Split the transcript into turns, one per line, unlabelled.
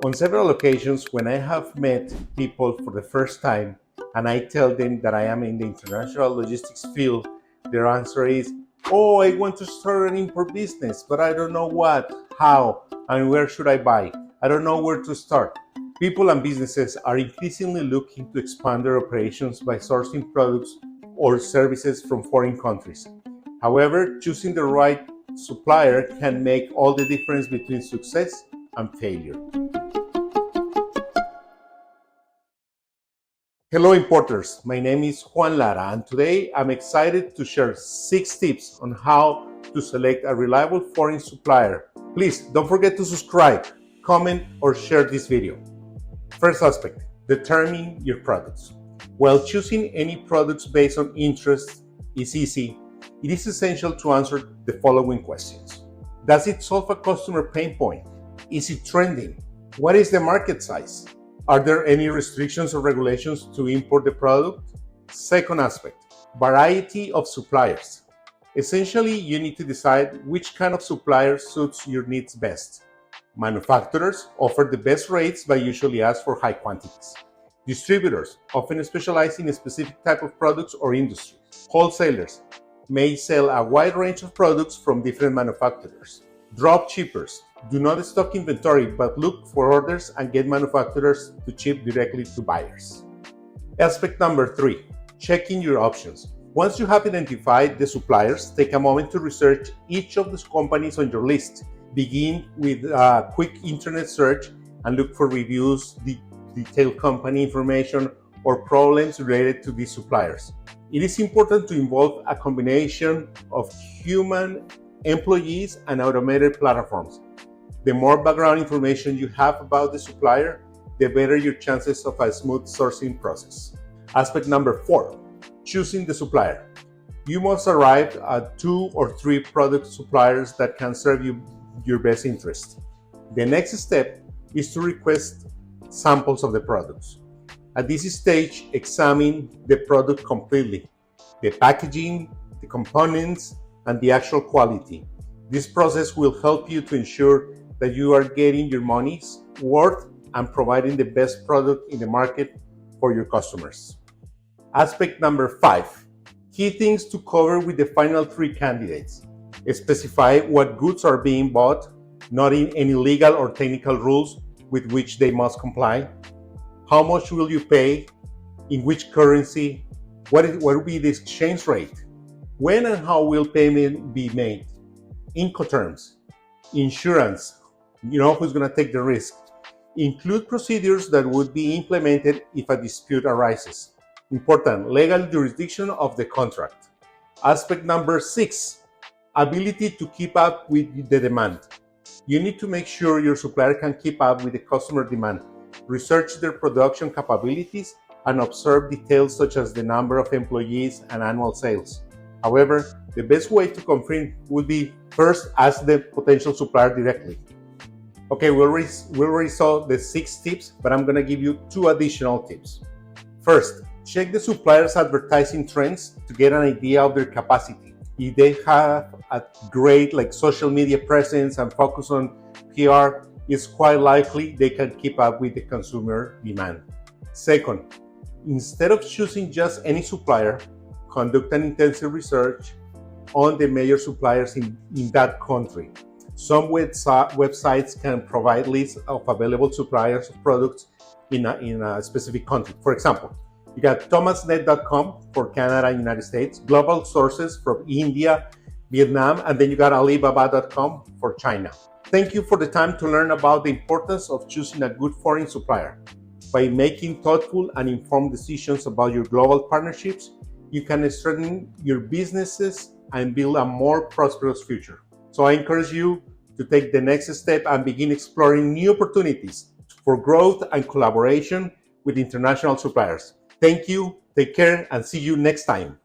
On several occasions, when I have met people for the first time and I tell them that I am in the international logistics field, their answer is, "Oh, I want to start an import business, but I don't know what, how, and where should I buy? I don't know where to start." People and businesses are increasingly looking to expand their operations by sourcing products or services from foreign countries. However, choosing the right supplier can make all the difference between success and failure. Hello importers, my name is Juan Lara and today I'm excited to share 6 tips on how to select a reliable foreign supplier. Please don't forget to subscribe, comment or share this video. First aspect, determine your products. While choosing any products based on interest is easy, it is essential to answer the following questions. Does it solve a customer pain point? Is it trending? What is the market size? Are there any restrictions or regulations to import the product? Second aspect, variety of suppliers. Essentially, you need to decide which kind of supplier suits your needs best. Manufacturers offer the best rates but usually ask for high quantities. Distributors often specialize in a specific type of products or industry. Wholesalers may sell a wide range of products from different manufacturers. Dropshippers do not stock inventory but look for orders and get manufacturers to ship directly to buyers. Aspect number 3, checking your options. Once you have identified the suppliers, take a moment to research each of the companies on your list. Begin with a quick internet search and look for reviews, detailed company information, or problems related to these suppliers. It is important to involve a combination of human employees and automated platforms. The more background information you have about the supplier, the better your chances of a smooth sourcing process. Aspect number 4, choosing the supplier. You must arrive at 2 or 3 product suppliers that can serve your best interest. The next step is to request samples of the products. At this stage, examine the product completely, the packaging, the components, and the actual quality. This process will help you to ensure that you are getting your money's worth and providing the best product in the market for your customers. Aspect number 5, key things to cover with the final 3 candidates. Specify what goods are being bought, noting any legal or technical rules with which they must comply. How much will you pay? In which currency? What will be the exchange rate? When and how will payment be made? Incoterms, insurance, you know who's going to take the risk. Include procedures that would be implemented if a dispute arises. Important, legal jurisdiction of the contract. Aspect number 6, ability to keep up with the demand. You need to make sure your supplier can keep up with the customer demand. Research their production capabilities and observe details such as the number of employees and annual sales. However, the best way to confirm would be first ask the potential supplier directly. Okay, we already saw the 6 tips, but I'm going to give you 2 additional tips. First, check the supplier's advertising trends to get an idea of their capacity. If they have a great social media presence and focus on PR, it's quite likely they can keep up with the consumer demand. Second, instead of choosing just any supplier, conduct an intensive research on the major suppliers in that country. Some websites can provide lists of available suppliers of products in a specific country. For example, you got thomasnet.com for Canada and United States, global sources from India, Vietnam, and then you got alibaba.com for China. Thank you for the time to learn about the importance of choosing a good foreign supplier. By making thoughtful and informed decisions about your global partnerships, you can strengthen your businesses and build a more prosperous future. So I encourage you to take the next step and begin exploring new opportunities for growth and collaboration with international suppliers. Thank you, take care, and see you next time.